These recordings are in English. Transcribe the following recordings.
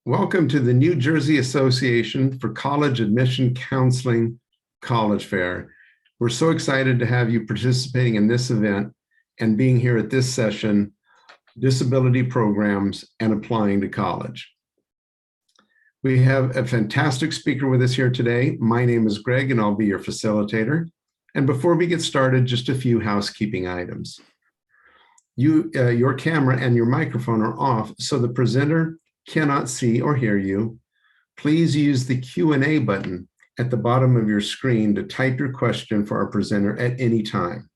Welcome to the New Jersey Association for College Admission Counseling College Fair. We're so excited to have you participating in this event and being here at this session, Disability Programs and Applying to College. We have a fantastic speaker with us here today. My name is Greg and I'll be your facilitator. And before we get started, just a few housekeeping items. Your camera and your microphone are off, so the presenter cannot see or hear you. Please use the Q&A button at the bottom of your screen to type your question for our presenter at any time.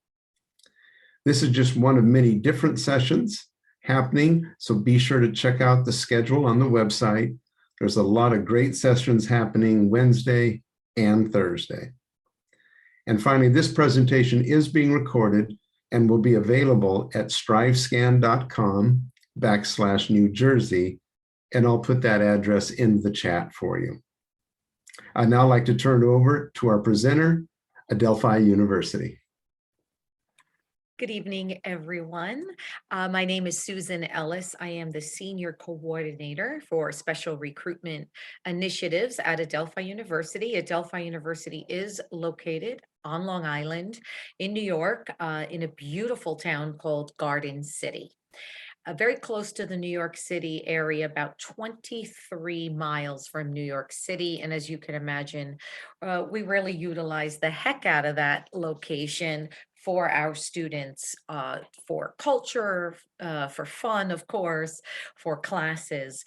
This is just one of many different sessions happening, so be sure to check out the schedule on the website. There's a lot of great sessions happening Wednesday and Thursday. And finally, this presentation is being recorded and will be available at strivescan.com/New Jersey. And I'll put that address in the chat for you. I'd now like to turn it over to our presenter, Delphi University. Good evening, everyone. My name is Susan Ellis. I am the Senior Coordinator for Special Recruitment Initiatives at Delphi University. Delphi University is located on Long Island in New York, in a beautiful town called Garden City. Very close to the New York City area, about 23 miles from New York City. And as you can imagine, we really utilize the heck out of that location for our students, for culture, for fun, of course, for classes,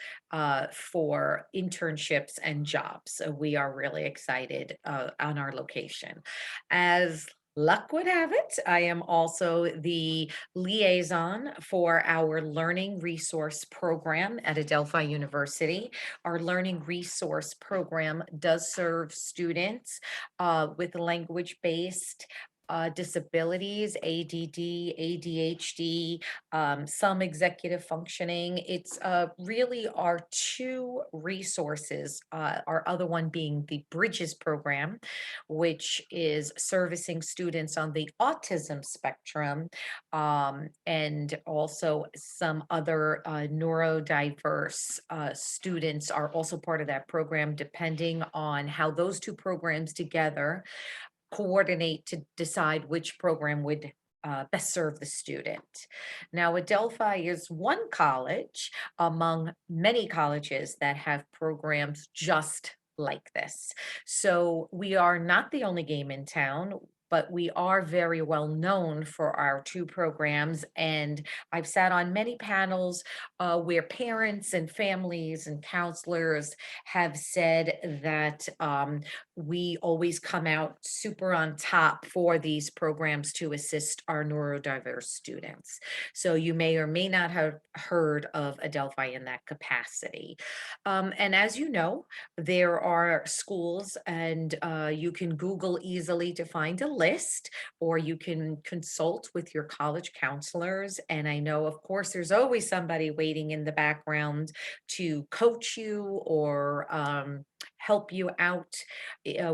for internships and jobs. So we are really excited on our location. As luck would have it, I am also the liaison for our Learning Resource Program at Delphi University. Our Learning Resource Program does serve students with language-based disabilities, ADD, ADHD, some executive functioning. It's really our two resources, our other one being the Bridges program, which is servicing students on the autism spectrum, and also some other neurodiverse students are also part of that program, depending on how those two programs together coordinate to decide which program would best serve the student. Now, Delphi is one college among many colleges that have programs just like this. So we are not the only game in town, but we are very well known for our two programs. And I've sat on many panels where parents and families and counselors have said that we always come out super on top for these programs to assist our neurodiverse students. So you may or may not have heard of Delphi in that capacity. And as you know, there are schools, and you can Google easily to find a list, or you can consult with your college counselors. And I know, of course, there's always somebody waiting in the background to coach you or help you out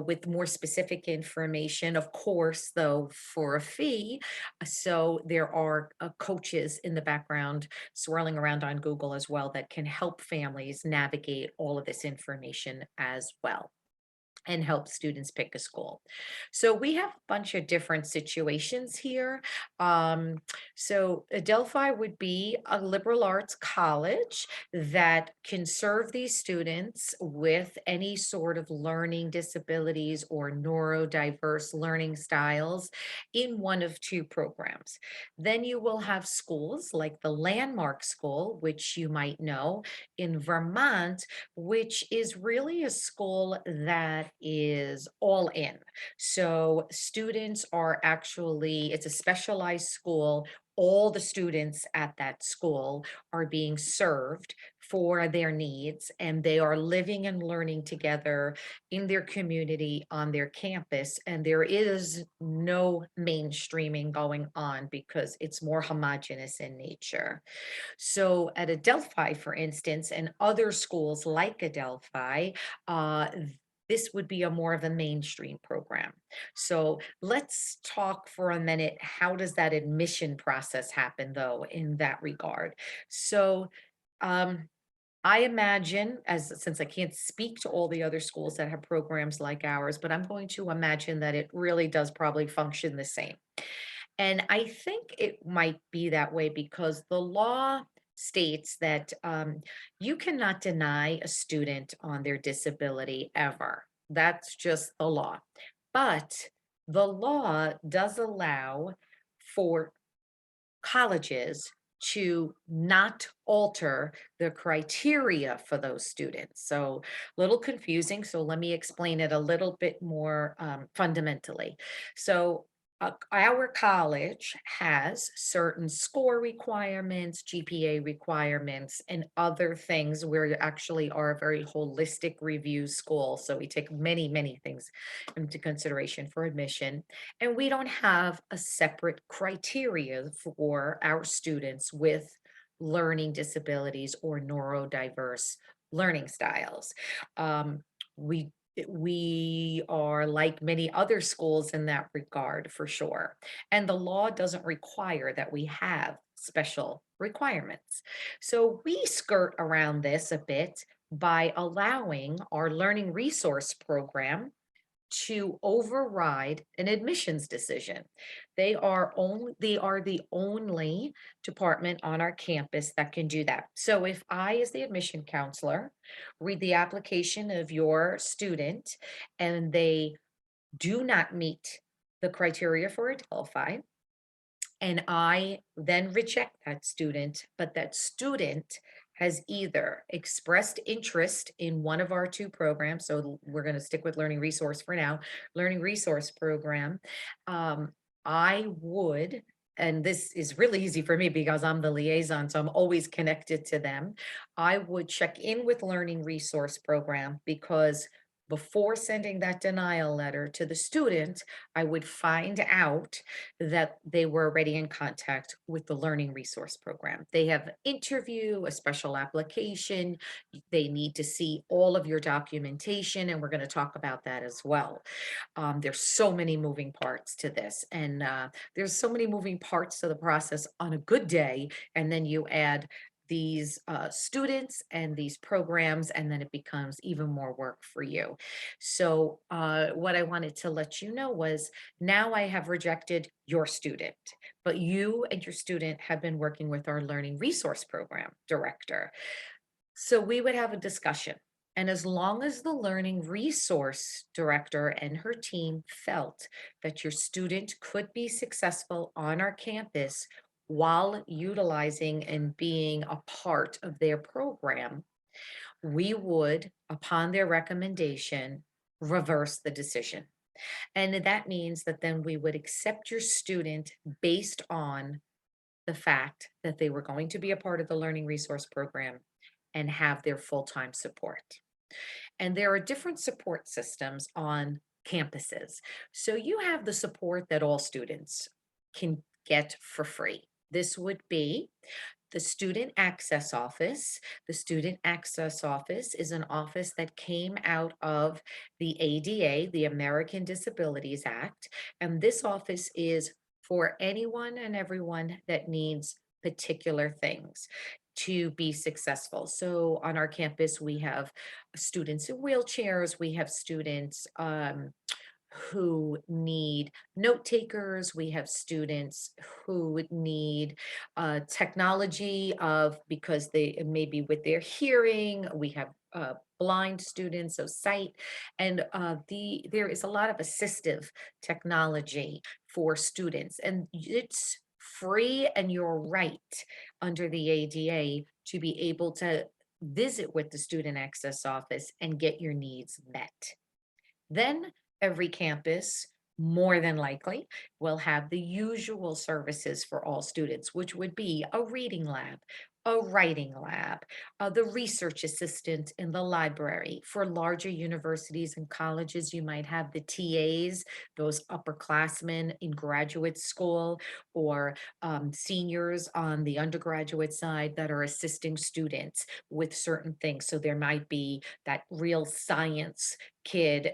with more specific information, of course, though, for a fee. So there are coaches in the background swirling around on Google as well that can help families navigate all of this information as well and help students pick a school. So we have a bunch of different situations here. So Delphi would be a liberal arts college that can serve these students with any sort of learning disabilities or neurodiverse learning styles in one of two programs. Then you will have schools like the Landmark School, which you might know in Vermont, which is really a school that is all in. So students are actually, it's a specialized school. All the students at that school are being served for their needs, and they are living and learning together in their community on their campus. And there is no mainstreaming going on because it's more homogenous in nature. So at Delphi, for instance, and other schools like Delphi, this would be a more of a mainstream program. So let's talk for a minute. How does that admission process happen, though, in that regard? So I imagine, since I can't speak to all the other schools that have programs like ours, but I'm going to imagine that it really does probably function the same. And I think it might be that way because the law states that you cannot deny a student on their disability ever. That's just the law. But the law does allow for colleges to not alter the criteria for those students. So a little confusing. So let me explain it a little bit more fundamentally. So our college has certain score requirements, GPA requirements, and other things. We actually are a very holistic review school. So we take many, many things into consideration for admission. And we don't have a separate criteria for our students with learning disabilities or neurodiverse learning styles. We we are like many other schools in that regard for sure. And the law doesn't require that we have special requirements. So we skirt around this a bit by allowing our learning resource program to override an admissions decision. They are the only department on our campus that can do that. So if I, as the admission counselor, read the application of your student and they do not meet the criteria for a Delphi, and I then reject that student, but that student has either expressed interest in one of our two programs. So we're going to stick with learning resource for now, learning resource program. I would, and this is really easy for me because I'm the liaison, so I'm always connected to them. I would check in with learning resource program because before sending that denial letter to the student, I would find out that they were already in contact with the learning resource program. They have an interview, a special application. They need to see all of your documentation, and we're going to talk about that as well. There's so many moving parts to this, and there's so many moving parts to the process on a good day, and then you add these students and these programs, and then it becomes even more work for you. So what I wanted to let you know was now I have rejected your student, but you and your student have been working with our learning resource program director. So we would have a discussion. And as long as the learning resource director and her team felt that your student could be successful on our campus while utilizing and being a part of their program, we would, upon their recommendation, reverse the decision. And that means that then we would accept your student based on the fact that they were going to be a part of the learning resource program and have their full-time support. And there are different support systems on campuses. So you have the support that all students can get for free. This would be the Student Access Office. The Student Access Office is an office that came out of the ADA, the American Disabilities Act. And this office is for anyone and everyone that needs particular things to be successful. So on our campus, we have students in wheelchairs, we have students who need note takers. We have students who would need technology of because they maybe with their hearing. We have blind students, so sight, and there is a lot of assistive technology for students, and it's free and you're right under the ADA to be able to visit with the Student Access Office and get your needs met. Then every campus, more than likely, will have the usual services for all students, which would be a reading lab, a writing lab, the research assistant in the library. For larger universities and colleges, you might have the TAs, those upperclassmen in graduate school, or seniors on the undergraduate side that are assisting students with certain things. So there might be that real science kid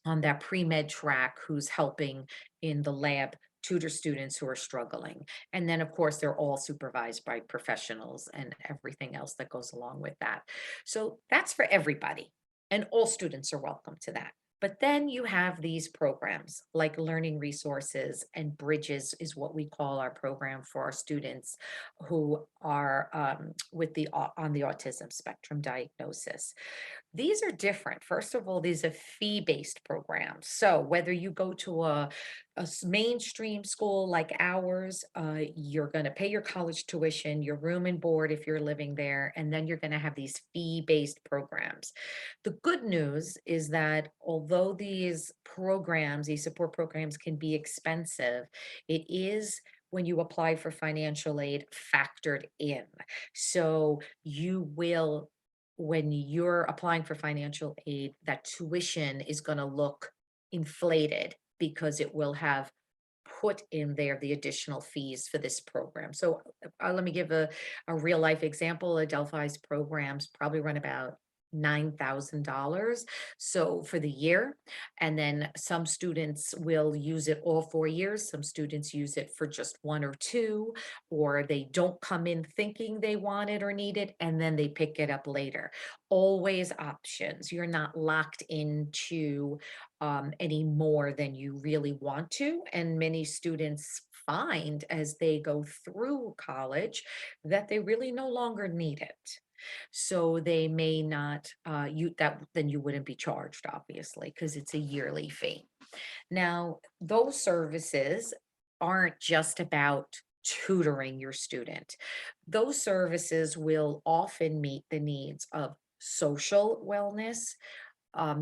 on that pre-med track who's helping in the lab tutor students who are struggling. And then, of course, they're all supervised by professionals and everything else that goes along with that. So that's for everybody. And all students are welcome to that. But then you have these programs like learning resources, and Bridges is what we call our program for our students who are with the on the autism spectrum diagnosis. These are different. First of all, these are fee-based programs. So whether you go to a mainstream school like ours, you're going to pay your college tuition, your room and board if you're living there, and then you're going to have these fee-based programs. The good news is that although these programs, these support programs can be expensive, it is when you apply for financial aid factored in. So you will, when you're applying for financial aid, that tuition is going to look inflated because it will have put in there the additional fees for this program. So let me give a real life example. Delphi's programs probably run about $9,000 so for the year, and then some students will use it all 4 years, some students use it for just 1 or 2, or they don't come in thinking they want it or need it and then they pick it up later. Always options. You're not locked into any more than you really want to, and many students find as they go through college that they really no longer need it. So they may not, then you wouldn't be charged, obviously, because it's a yearly fee. Now, those services aren't just about tutoring your student. Those services will often meet the needs of social wellness,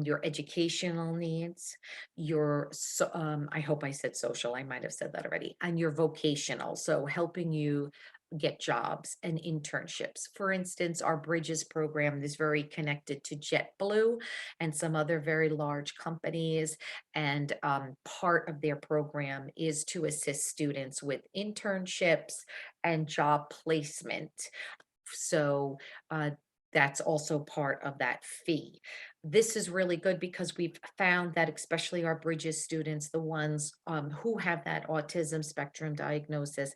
your educational needs, I hope I said social, I might have said that already, and your vocational, so helping you get jobs and internships. For instance, our Bridges program is very connected to JetBlue and some other very large companies, and part of their program is to assist students with internships and job placement. So that's also part of that fee. This is really good because we've found that especially our Bridges students, the ones who have that autism spectrum diagnosis,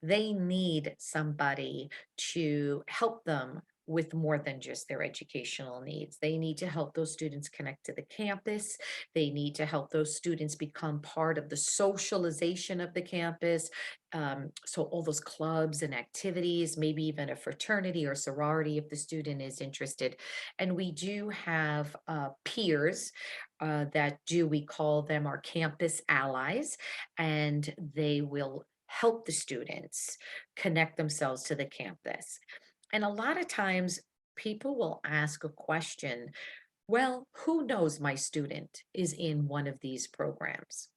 they need somebody to help them with more than just their educational needs. They need to help those students connect to the campus. They need to help those students become part of the socialization of the campus. So all those clubs and activities, maybe even a fraternity or sorority if the student is interested. And we do have peers we call them our campus allies, and they will help the students connect themselves to the campus. And a lot of times people will ask a question, well, who knows my student is in one of these programs?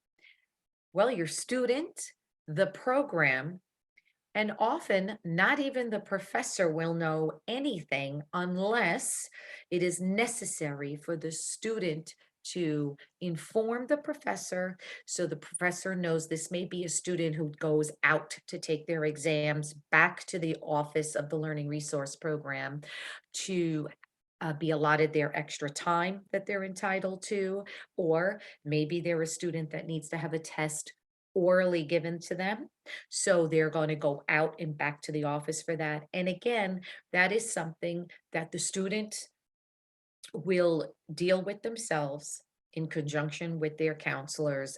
Well, your student, the program, and often not even the professor will know anything unless it is necessary for the student to inform the professor, so the professor knows this may be a student who goes out to take their exams back to the office of the learning resource program to be allotted their extra time that they're entitled to, or maybe they're a student that needs to have a test orally given to them. So they're going to go out and back to the office for that. And again, that is something that the student will deal with themselves in conjunction with their counselors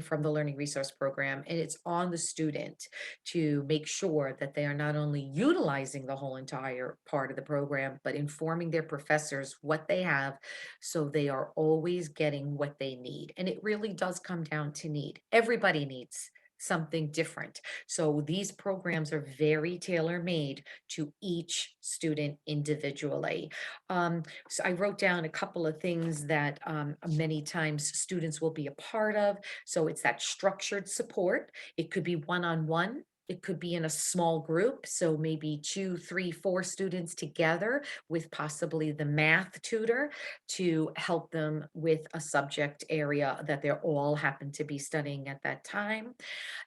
from the learning resource program. And it's on the student to make sure that they are not only utilizing the whole entire part of the program, but informing their professors what they have, so they are always getting what they need. And it really does come down to need. Everybody needs something different. So these programs are very tailor-made to each student individually. So I wrote down a couple of things that many times students will be a part of. So it's that structured support. It could be one-on-one. It could be in a small group, so maybe 2, 3, 4 students together with possibly the math tutor to help them with a subject area that they all happen to be studying at that time.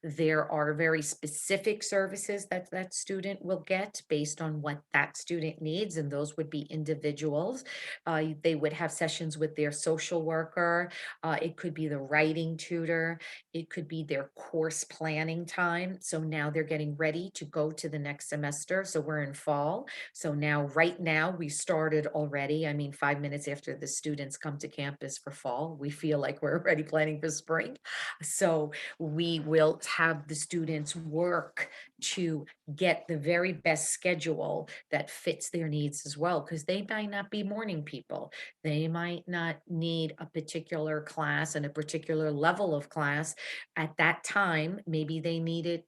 There are very specific services that that student will get based on what that student needs, and those would be individuals. They would have sessions with their social worker. It could be the writing tutor. It could be their course planning time. So now they're getting ready to go to the next semester. So we're in fall. So now, right now, we started already. I mean, 5 minutes after the students come to campus for fall, we feel like we're already planning for spring. So we will have the students work to get the very best schedule that fits their needs as well, because they might not be morning people. They might not need a particular class and a particular level of class at that time. Maybe they need it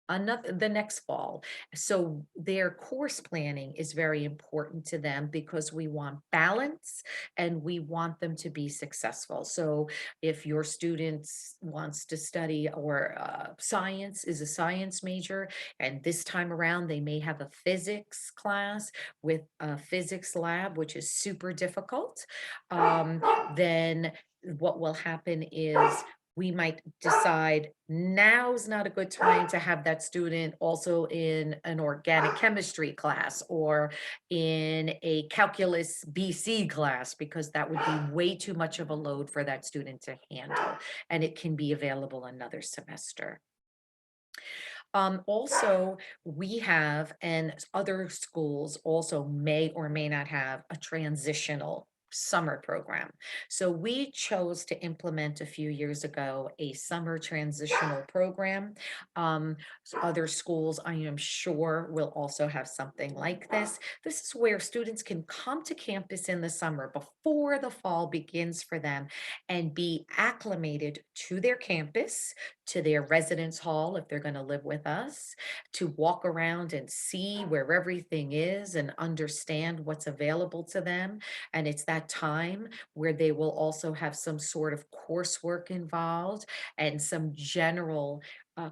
another the next fall. So their course planning is very important to them because we want balance and we want them to be successful. So if your student wants to study or science, is a science major, and this time around they may have a physics class with a physics lab, which is super difficult, then what will happen is we might decide now's not a good time to have that student also in an organic chemistry class or in a calculus BC class, because that would be way too much of a load for that student to handle, and it can be available another semester. Also, we have, and other schools also may or may not have, a transitional summer program. So we chose to implement a few years ago a summer transitional program. Other schools, I am sure, will also have something like this. This is where students can come to campus in the summer before the fall begins for them and be acclimated to their campus, to their residence hall if they're going to live with us, to walk around and see where everything is and understand what's available to them. And it's that time where they will also have some sort of coursework involved and some general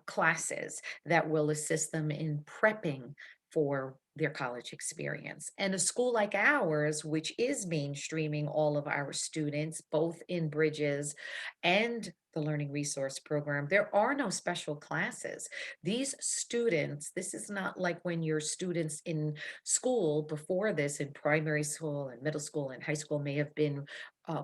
classes that will assist them in prepping for their college experience. And a school like ours, which is mainstreaming all of our students, both in Bridges and the Learning Resource Program, there are no special classes. These students, this is not like when your students in school before this, in primary school and middle school and high school, may have been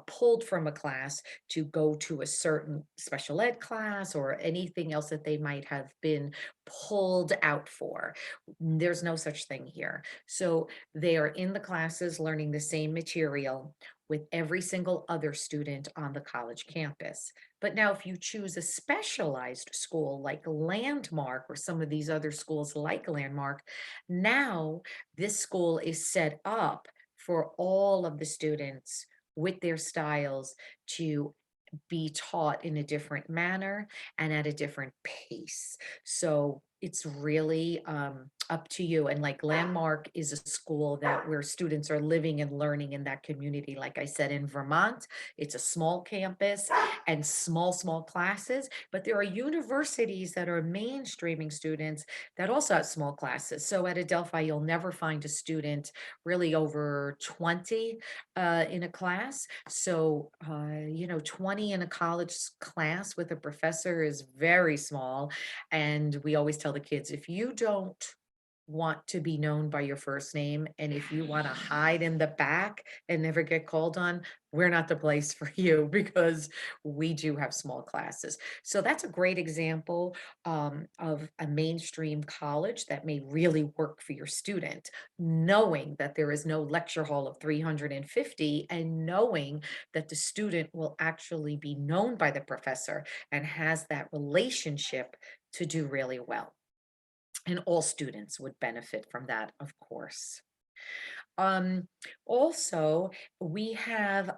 pulled from a class to go to a certain special ed class or anything else that they might have been pulled out for. There's no such thing here. So they are in the classes learning the same material with every single other student on the college campus. But now, if you choose a specialized school like Landmark or some of these other schools like Landmark, now this school is set up for all of the students with their styles to be taught in a different manner and at a different pace. So it's really up to you. And like Landmark is a school that where students are living and learning in that community. Like I said, in Vermont, it's a small campus and small classes, but there are universities that are mainstreaming students that also have small classes. So at Adelphi, you'll never find a student really over 20 in a class. So, 20 in a college class with a professor is very small. And we always tell the kids, if you don't want to be known by your first name, and if you want to hide in the back and never get called on, we're not the place for you, because we do have small classes. So that's a great example of a mainstream college that may really work for your student, knowing that there is no lecture hall of 350 and knowing that the student will actually be known by the professor and has that relationship to do really well. And all students would benefit from that, of course. Um, Also, we have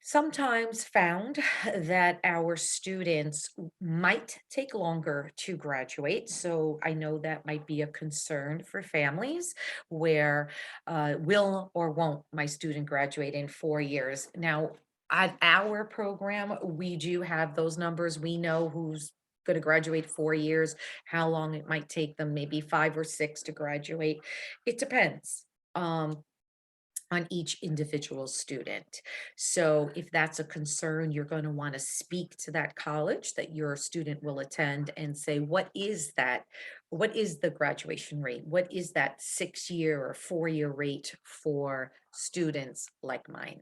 sometimes found that our students might take longer to graduate. So I know that might be a concern for families where will or won't my student graduate in 4 years. Now, at our program, we do have those numbers. We know who's going to graduate 4 years, how long it might take them, maybe 5 or 6 to graduate. It depends. On each individual student. So if that's a concern, you're going to want to speak to that college that your student will attend and say, what is that? What is the graduation rate? What is that 6 year or 4 year rate for students like mine?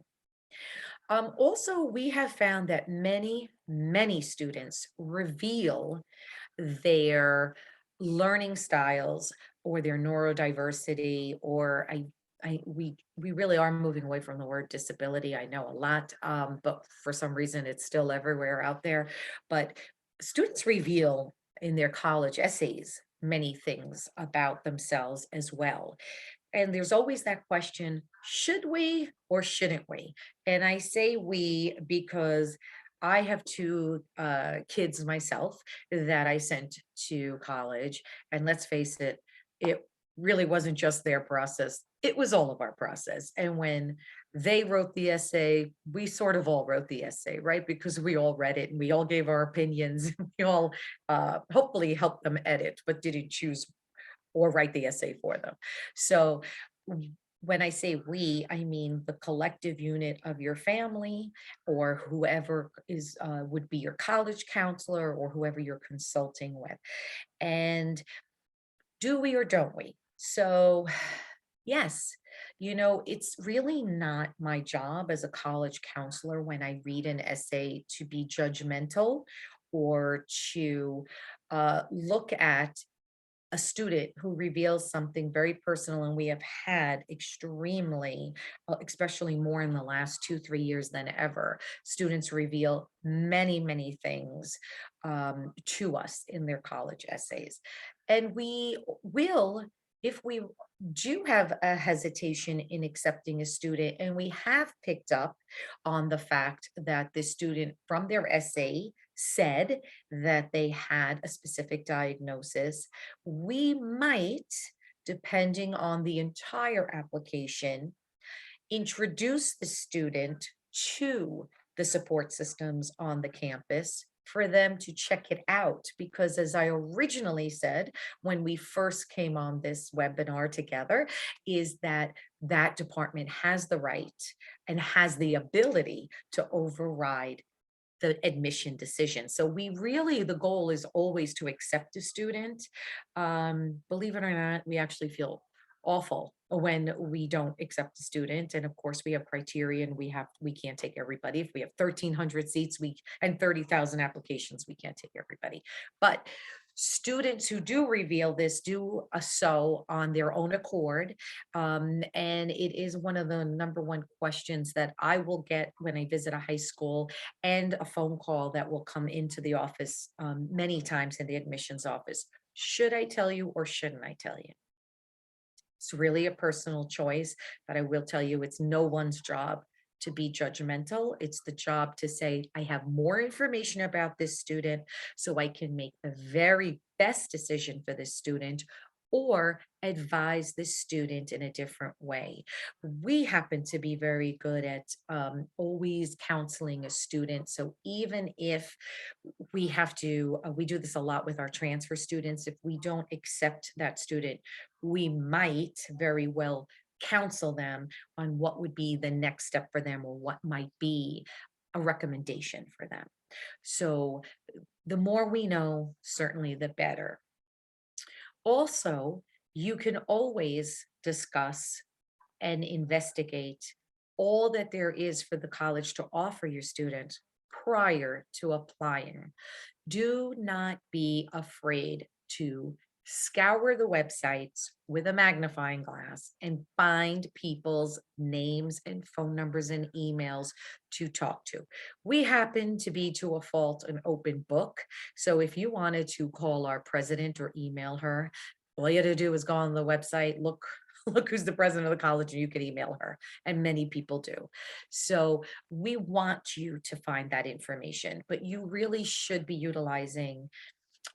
Also, we have found that many students reveal their learning styles or their neurodiversity, or we really are moving away from the word disability. I know a lot, but for some reason it's still everywhere out there. But students reveal in their college essays many things about themselves as well. And there's always that question, should we or shouldn't we? And I say we because I have two kids myself that I sent to college. And let's face it, it really wasn't just their process, it was all of our process. And when they wrote the essay, we sort of all wrote the essay, right? Because we all read it and we all gave our opinions. We all hopefully helped them edit, but didn't choose or write the essay for them. So when I say we, I mean the collective unit of your family or whoever is would be your college counselor or whoever you're consulting with. And do we or don't we? So yes, it's really not my job as a college counselor when I read an essay to be judgmental or to look at a student who reveals something very personal. And we have had extremely, especially more in the last 2 3 years than ever, students reveal many things to us in their college essays. And we will, if we do have a hesitation in accepting a student, and we have picked up on the fact that the student from their essay said that they had a specific diagnosis, we might, depending on the entire application, introduce the student to the support systems on the campus for them to check it out. Because as I originally said, when we first came on this webinar together, is that that department has the right and has the ability to override the admission decision. So we really, the goal is always to accept a student. Believe it or not, we actually feel awful when we don't accept a student. And of course we have criteria and we can't take everybody. If we have 1,300 seats and 30,000 applications, we can't take everybody. But students who do reveal this do so on their own accord. And it is one of the number one questions that I will get when I visit a high school, and a phone call that will come into the office many times in the admissions office. Should I tell you or shouldn't I tell you? It's really a personal choice, but I will tell you it's no one's job to be judgmental. It's the job to say, I have more information about this student so I can make the very best decision for this student or advise the student in a different way. We happen to be very good at always counseling a student. So even if we have to, we do this a lot with our transfer students. If we don't accept that student, we might very well counsel them on what would be the next step for them or what might be a recommendation for them. So the more we know, certainly the better. Also, you can always discuss and investigate all that there is for the college to offer your student prior to applying. Do not be afraid to scour the websites with a magnifying glass and find people's names and phone numbers and emails to talk to. We happen to be, to a fault, an open book. So if you wanted to call our president or email her, all you had to do is go on the website, look look who's the president of the college, and you could email her. And many people do. So we want you to find that information, but you really should be utilizing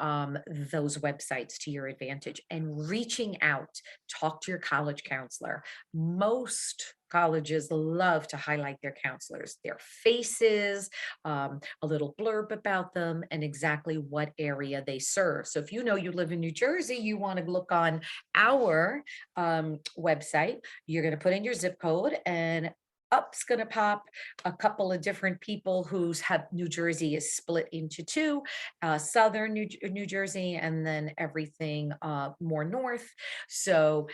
those websites to your advantage and reaching out. Talk to your college counselor. Most colleges love to highlight their counselors, their faces, a little blurb about them, and exactly what area they serve. So if you know you live in New Jersey, you want to look on our website, you're going to put in your zip code, and up's going to pop a couple of different people whose have New Jersey is split into two, southern New Jersey, and then everything more north. So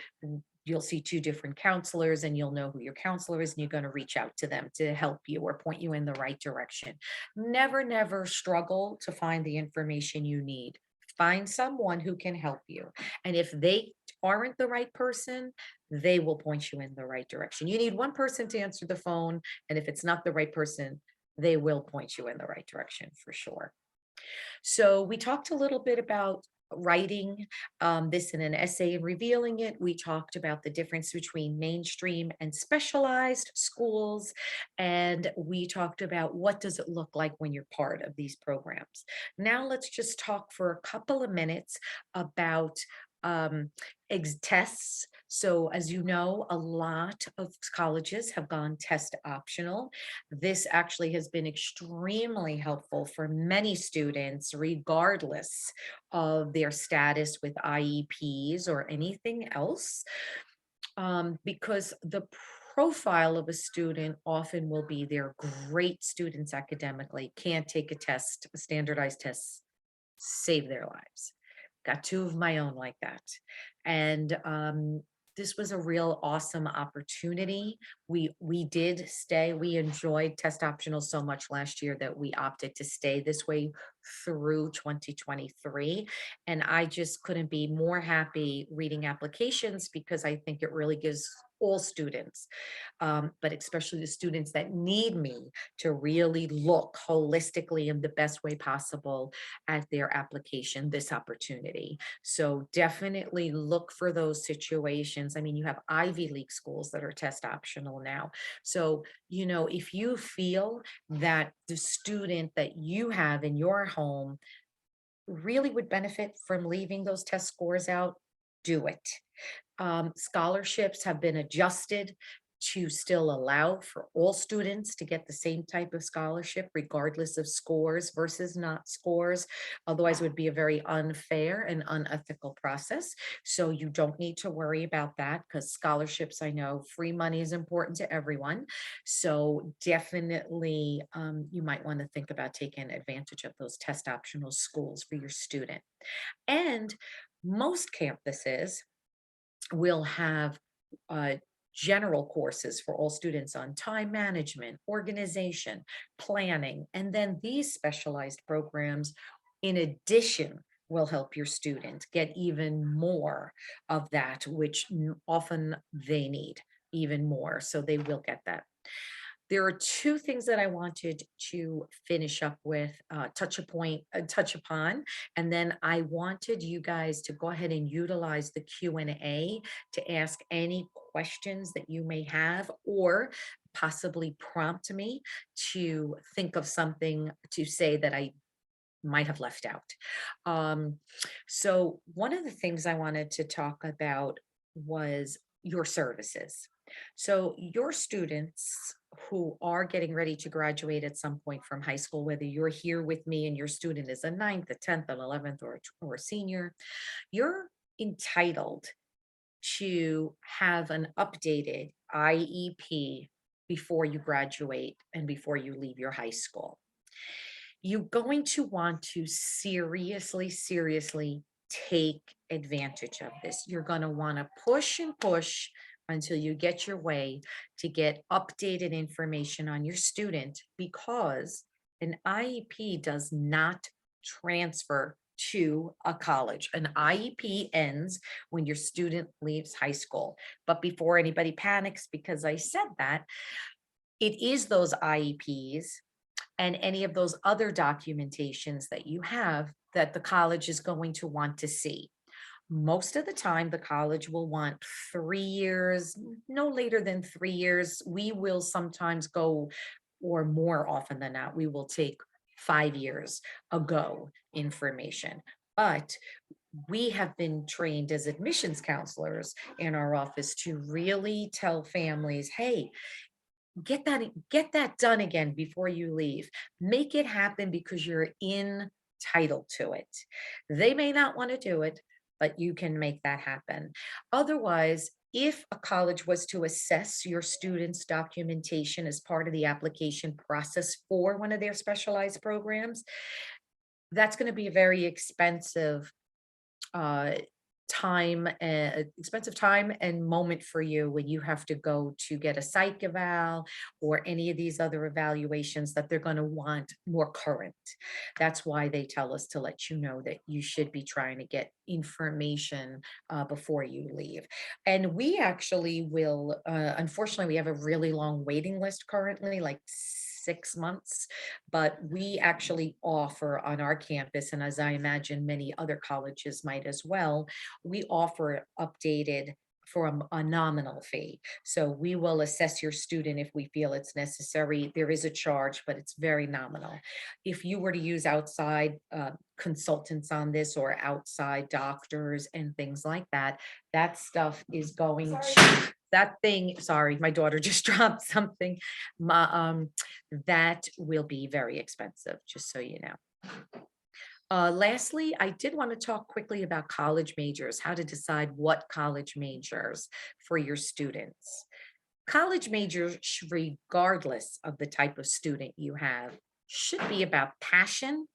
you'll see two different counselors, and you'll know who your counselor is, and you're going to reach out to them to help you or point you in the right direction. Never struggle to find the information you need. Find someone who can help you. And if they aren't the right person, they will point you in the right direction. You need one person to answer the phone, and if it's not the right person, they will point you in the right direction for sure. So we talked a little bit about writing this in an essay and revealing it. We talked about the difference between mainstream and specialized schools. And we talked about what does it look like when you're part of these programs. Now let's just talk for a couple of minutes about tests. So as you know, a lot of colleges have gone test optional. This actually has been extremely helpful for many students, regardless of their status with IEPs or anything else, because the profile of a student often will be they're great students academically, can't take a test, a standardized test, save their lives. Got two of my own like that. And this was a real awesome opportunity. We did stay. We enjoyed test optional so much last year that we opted to stay this way through 2023. And I just couldn't be more happy reading applications, because I think it really gives all students, but especially the students that need me, to really look holistically in the best way possible at their application, this opportunity. So definitely look for those situations. I mean, you have Ivy League schools that are test optional now. So, you know, if you feel that the student that you have in your home really would benefit from leaving those test scores out, do it. Scholarships have been adjusted to still allow for all students to get the same type of scholarship, regardless of scores versus not scores. Otherwise, it would be a very unfair and unethical process. So you don't need to worry about that, because scholarships, I know free money is important to everyone. So definitely you might want to think about taking advantage of those test optional schools for your student. And most campuses will have general courses for all students on time management, organization, planning, and then these specialized programs, in addition, will help your student get even more of that, which often they need even more. So they will get that. There are two things that I wanted to finish up with, touch upon, and then I wanted you guys to go ahead and utilize the Q&A to ask any questions that you may have, or possibly prompt me to think of something to say that I might have left out. So one of the things I wanted to talk about was your services. So your students who are getting ready to graduate at some point from high school, whether you're here with me and your student is a ninth, a 10th, an 11th, or a senior, you're entitled to have an updated IEP before you graduate and before you leave your high school. You're going to want to seriously take advantage of this. You're going to want to push and push until you get your way to get updated information on your student, because an IEP does not transfer to a college. An IEP ends when your student leaves high school. But before anybody panics because I said that, it is those IEPs and any of those other documentations that you have that the college is going to want to see. Most of the time, the college will want 3 years, no later than 3 years. We will sometimes go, or more often than not, we will take 5 years ago information. But we have been trained as admissions counselors in our office to really tell families, hey, get that done again before you leave. Make it happen because you're entitled to it. They may not want to do it, but you can make that happen. Otherwise, if a college was to assess your students' documentation as part of the application process for one of their specialized programs, that's going to be a very uh, expensive time and moment for you when you have to go to get a psych eval or any of these other evaluations that they're going to want more current. That's why they tell us to let you know that you should be trying to get information before you leave. And we actually will, unfortunately, we have a really long waiting list currently, like 6 months, but we actually offer on our campus, and as I imagine many other colleges might as well, we offer updated for a nominal fee. So we will assess your student if we feel it's necessary. There is a charge, but it's very nominal. If you were to use outside consultants on this or outside doctors and things like that, that stuff is going to, that thing, sorry, my daughter just dropped something. That will be very expensive, just so you know. Lastly, I did want to talk quickly about college majors, how to decide what college majors for your students. College majors, regardless of the type of student you have, should be about passion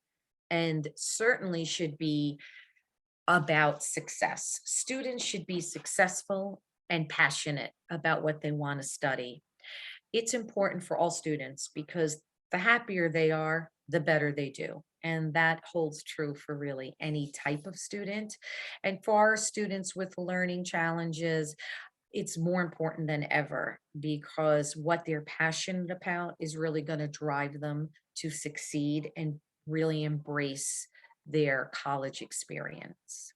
and certainly should be about success. Students should be successful and passionate about what they want to study. It's important for all students because the happier they are, the better they do. And that holds true for really any type of student. And for our students with learning challenges, it's more important than ever because what they're passionate about is really going to drive them to succeed and really embrace their college experience.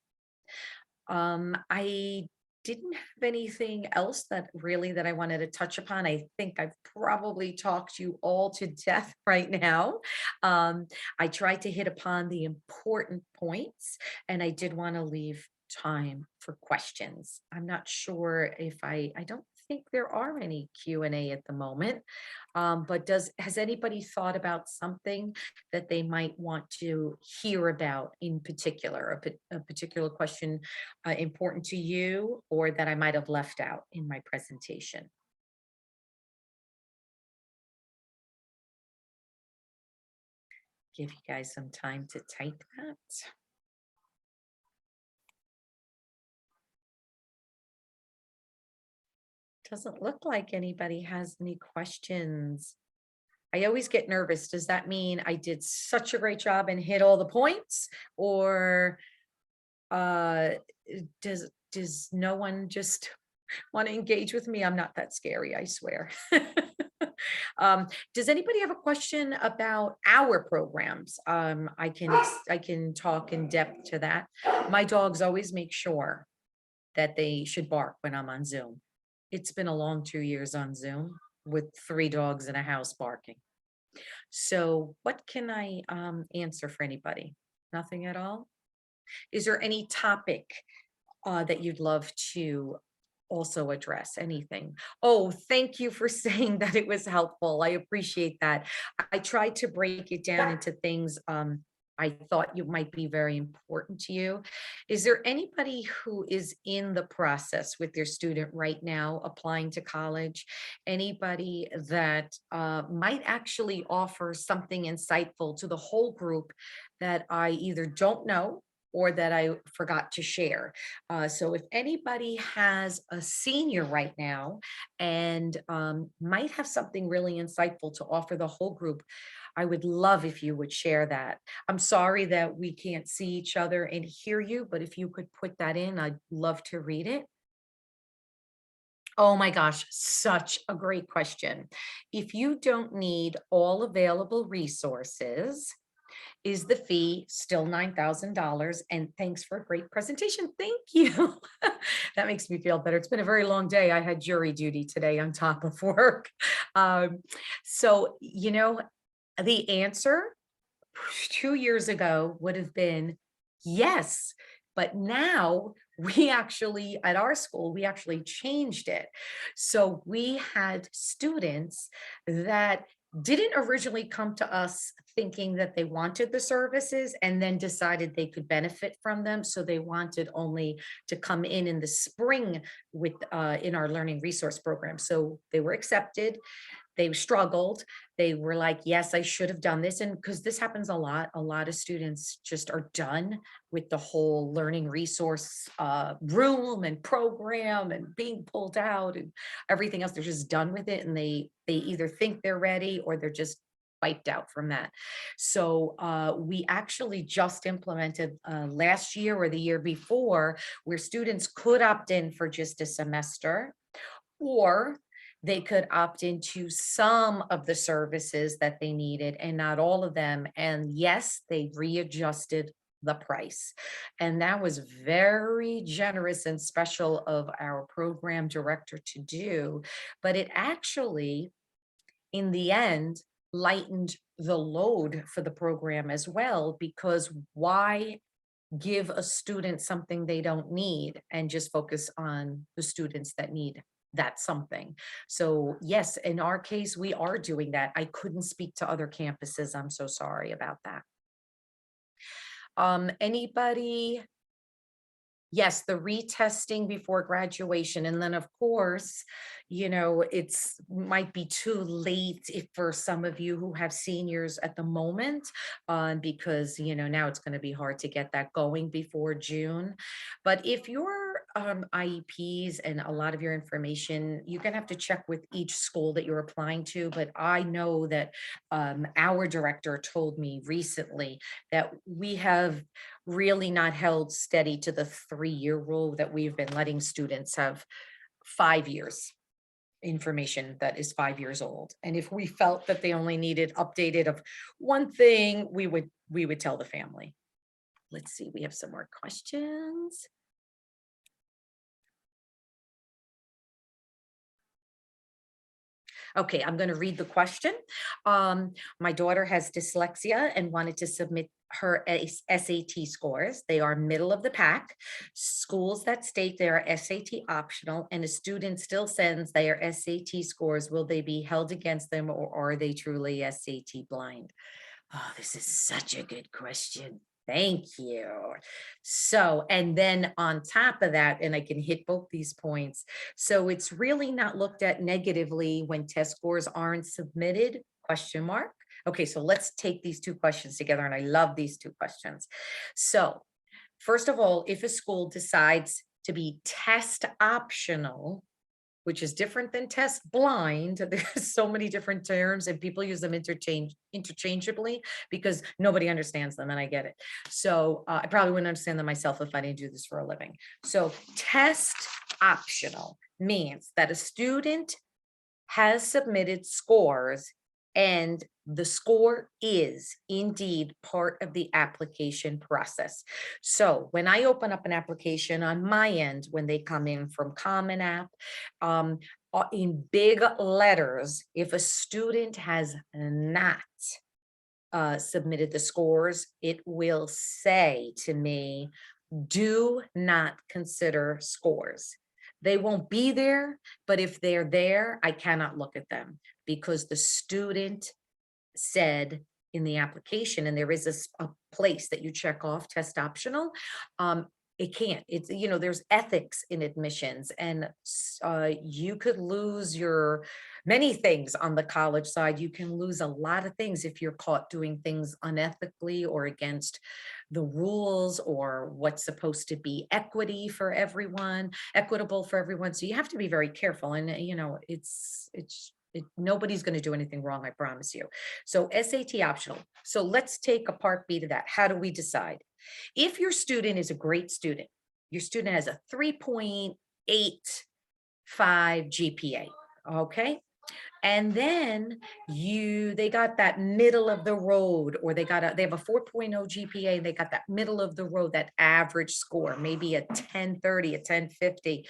I didn't have anything else that I wanted to touch upon. I think I've probably talked you all to death right now. I tried to hit upon the important points, and I did want to leave time for questions. I'm not sure if I don't think there are any Q&A at the moment. But has anybody thought about something that they might want to hear about in particular, a particular question important to you or that I might have left out in my presentation? Give you guys some time to type that. Doesn't look like anybody has any questions. I always get nervous. Does that mean I did such a great job and hit all the points? Or uh, does no one just want to engage with me? I'm not that scary, I swear. Does anybody have a question about our programs? I can talk in depth to that. My dogs always make sure that they should bark when I'm on Zoom. It's been a long 2 years on Zoom with 3 dogs in a house barking. So what can I answer for anybody? Nothing at all? Is there any topic that you'd love to also address? Anything? Oh, thank you for saying that it was helpful. I appreciate that. I tried to break it down into things I thought you might be very important to you. Is there anybody who is in the process with their student right now applying to college? Anybody that might actually offer something insightful to the whole group that I either don't know or that I forgot to share? So if anybody has a senior right now and might have something really insightful to offer the whole group, I would love if you would share that. I'm sorry that we can't see each other and hear you, but if you could put that in, I'd love to read it. Oh my gosh, such a great question. If you don't need all available resources, is the fee still $9,000? And thanks for a great presentation. Thank you. That makes me feel better. It's been a very long day. I had jury duty today on top of work. So, the answer 2 years ago would have been yes. But now we actually, at our school, we actually changed it. So we had students that didn't originally come to us thinking that they wanted the services and then decided they could benefit from them. So they wanted only to come in the spring with in our learning resource program. So they were accepted. They struggled. They were like, yes, I should have done this. And because this happens a lot of students just are done with the whole learning resource room and program and being pulled out and everything else. They're just done with it. And they either think they're ready or they're just wiped out from that. So we actually just implemented last year or the year before where students could opt in for just a semester, or they could opt into some of the services that they needed and not all of them. And yes, they readjusted the price. And that was very generous and special of our program director to do. But it actually, in the end, lightened the load for the program as well, because why give a student something they don't need and just focus on the students that need that something. So yes, in our case, we are doing that. I couldn't speak to other campuses. I'm so sorry about that. Anybody? Yes, the retesting before graduation. And then of course, it's might be too late if for some of you who have seniors at the moment, because now it's going to be hard to get that going before June. But if your IEPs and a lot of your information, you're going to have to check with each school that you're applying to. But I know that our director told me recently that we have really not held steady to the 3-year rule, that we've been letting students have 5 years information that is 5 years old. And if we felt that they only needed updated of one thing, we would tell the family. Let's see, we have some more questions. Okay, I'm going to read the question. My daughter has dyslexia and wanted to submit her SAT scores. They are middle of the pack. Schools that state they are SAT optional and a student still sends their SAT scores, will they be held against them, or are they truly SAT blind? Oh, this is such a good question. Thank you. So, and then on top of that, and I can hit both these points. So it's really not looked at negatively when test scores aren't submitted, question mark. Okay, so let's take these two questions together. And I love these two questions. So first of all, if a school decides to be test optional, which is different than test blind. There's so many different terms and people use them interchangeably because nobody understands them, and I get it. So I probably wouldn't understand them myself if I didn't do this for a living. So test optional means that a student has submitted scores and the score is indeed part of the application process. So when I open up an application on my end, when they come in from Common App, in big letters, if a student has not submitted the scores, it will say to me, do not consider scores. They won't be there, but if they're there, I cannot look at them because the student said in the application, and there is a place that you check off test optional. It can't, it's, there's ethics in admissions, and you could lose your many things on the college side. You can lose a lot of things if you're caught doing things unethically or against the rules or what's supposed to be equitable for everyone. So you have to be very careful. And nobody's going to do anything wrong, I promise you. So SAT optional. So let's take a part B to that. How do we decide? If your student is a great student, your student has a 3.85 GPA, okay? And then they got that middle of the road, or they have a 4.0 GPA, they got that middle of the road, that average score, maybe a 1030, a 1050,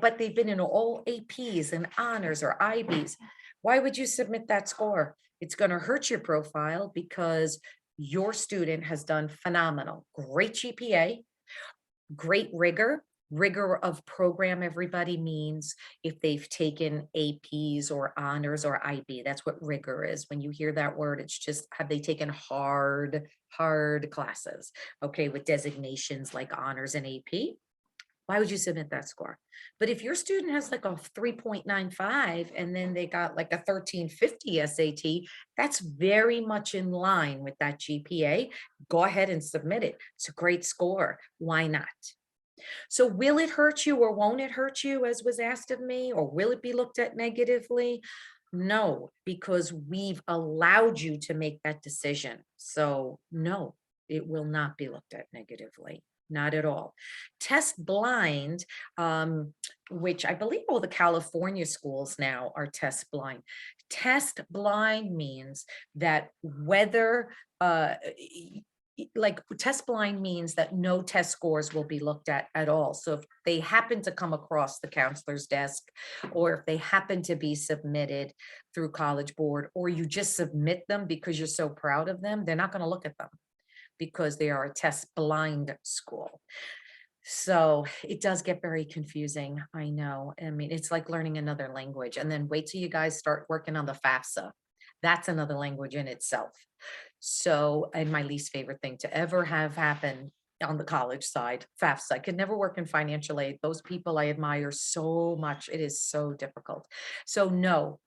but they've been in all APs and honors or IBs. Why would you submit that score? It's going to hurt your profile because your student has done phenomenal, great GPA. Great rigor. Rigor of program, everybody, means if they've taken APs or honors or IB. That's what rigor is. When you hear that word, it's just, have they taken hard classes, okay, with designations like honors and AP? Why would you submit that score? But if your student has like a 3.95 and then they got like a 1350 SAT, that's very much in line with that GPA. Go ahead and submit it. It's a great score. Why not? So will it hurt you or won't it hurt you, as was asked of me, or will it be looked at negatively? No, because we've allowed you to make that decision. So no, it will not be looked at negatively. Not at all. Test blind, which I believe all the California schools now are test blind. Test blind means that whether like test blind means that no test scores will be looked at all. So if they happen to come across the counselor's desk, or if they happen to be submitted through College Board, or you just submit them because you're so proud of them, they're not going to look at them because they are a test blind school. So it does get very confusing. I know. I mean, it's like learning another language, and then wait till you guys start working on the FAFSA. That's another language in itself. So, and my least favorite thing to ever have happen on the college side, FAFSA. I could never work in financial aid. Those people I admire so much. It is so difficult. So no,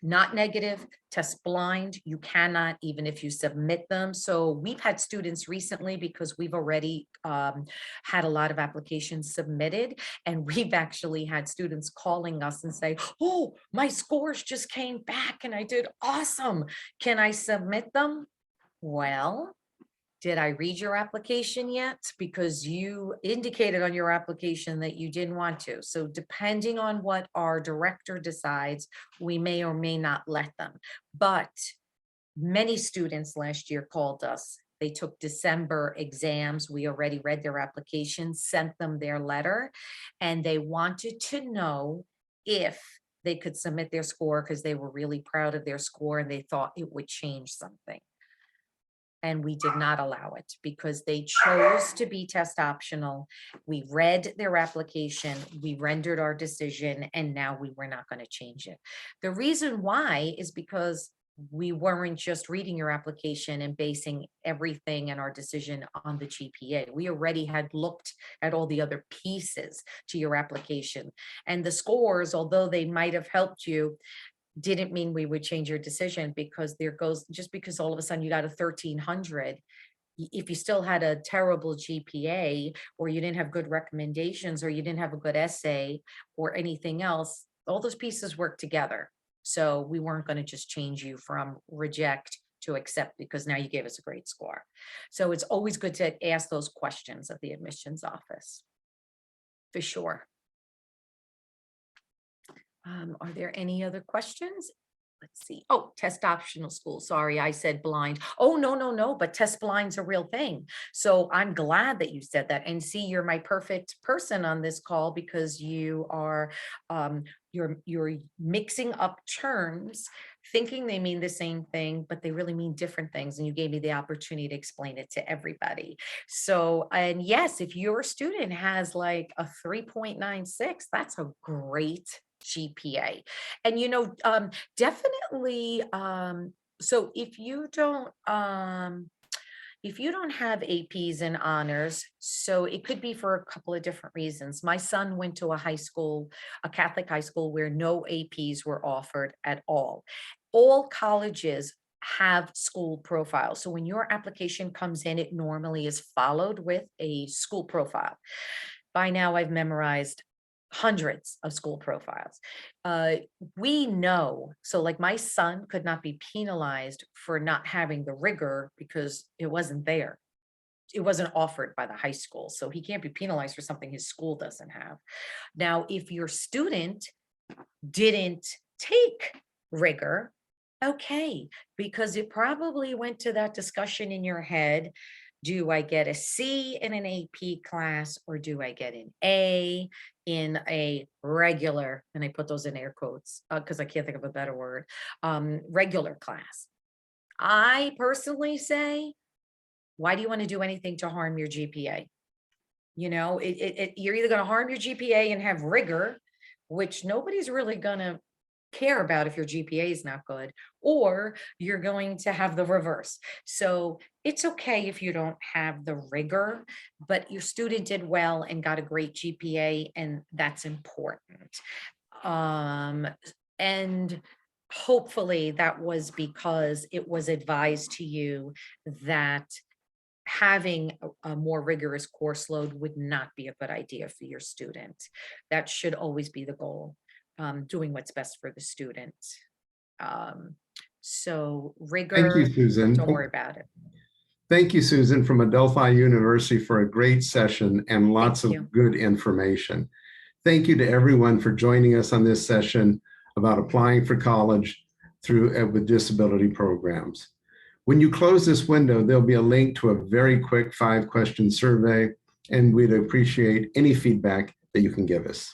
not negative, test blind. You cannot, even if you submit them. So we've had students recently, because we've already had a lot of applications submitted, and we've actually had students calling us and say, oh, my scores just came back and I did awesome. Can I submit them? Well, did I read your application yet? Because you indicated on your application that you didn't want to. So depending on what our director decides, we may or may not let them. But many students last year called us. They took December exams. We already read their application, sent them their letter, and they wanted to know if they could submit their score because they were really proud of their score and they thought it would change something. And we did not allow it because they chose to be test optional. We read their application, we rendered our decision, and now we were not going to change it. The reason why is because we weren't just reading your application and basing everything and our decision on the GPA. We already had looked at all the other pieces to your application, and the scores, although they might have helped you, didn't mean we would change your decision, because there goes, just because all of a sudden you got a 1300, if you still had a terrible GPA, or you didn't have good recommendations, or you didn't have a good essay or anything else, all those pieces work together. So we weren't going to just change you from reject to accept because now you gave us a great score. So it's always good to ask those questions of the admissions office, for sure. Are there any other questions? Let's see. Oh, test optional school. Sorry, I said blind. Oh, no, but test blind's a real thing. So I'm glad that you said that. And see, you're my perfect person on this call, because you are, you're mixing up terms, thinking they mean the same thing, but they really mean different things. And you gave me the opportunity to explain it to everybody. So, and yes, if your student has like a 3.96, that's a great GPA. And definitely, so if you don't have APs and honors, so it could be for a couple of different reasons. My son went to a high school, a Catholic high school, where no APs were offered at all. All colleges have school profiles. So when your application comes in, it normally is followed with a school profile. By now I've memorized hundreds of school profiles. We know, so like my son could not be penalized for not having the rigor because it wasn't there. It wasn't offered by the high school. So he can't be penalized for something his school doesn't have. Now, if your student didn't take rigor, okay, because it probably went to that discussion in your head. Do I get a C in an AP class, or do I get an A in a regular, and I put those in air quotes because I can't think of a better word, regular class? I personally say, why do you want to do anything to harm your GPA? You're either going to harm your GPA and have rigor, which nobody's really going to care about if your GPA is not good, or you're going to have the reverse. So it's okay if you don't have the rigor, but your student did well and got a great GPA, and that's important. And hopefully that was because it was advised to you that having a more rigorous course load would not be a good idea for your student. That should always be the goal, doing what's best for the student. So Thank you, rigor, Susan. don't worry about it. Thank you, Susan, from Delphi University for a great session and lots Thank of you. good information. Thank you to everyone for joining us on this session about applying for college through with disability programs. When you close this window, there'll be a link to a very quick 5-question survey, and we'd appreciate any feedback that you can give us.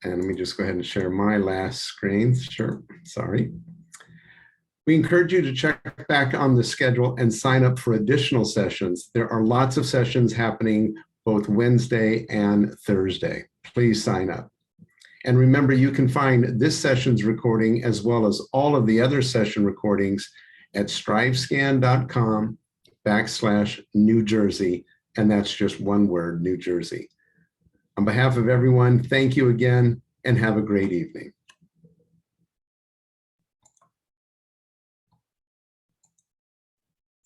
And let me just go ahead and share my last screen. Sure, sorry. We encourage you to check back on the schedule and sign up for additional sessions. There are lots of sessions happening both Wednesday and Thursday. Please sign up. And remember, you can find this session's recording as well as all of the other session recordings at strivescan.com/New Jersey. And that's just one word, New Jersey. On behalf of everyone, thank you again and have a great evening.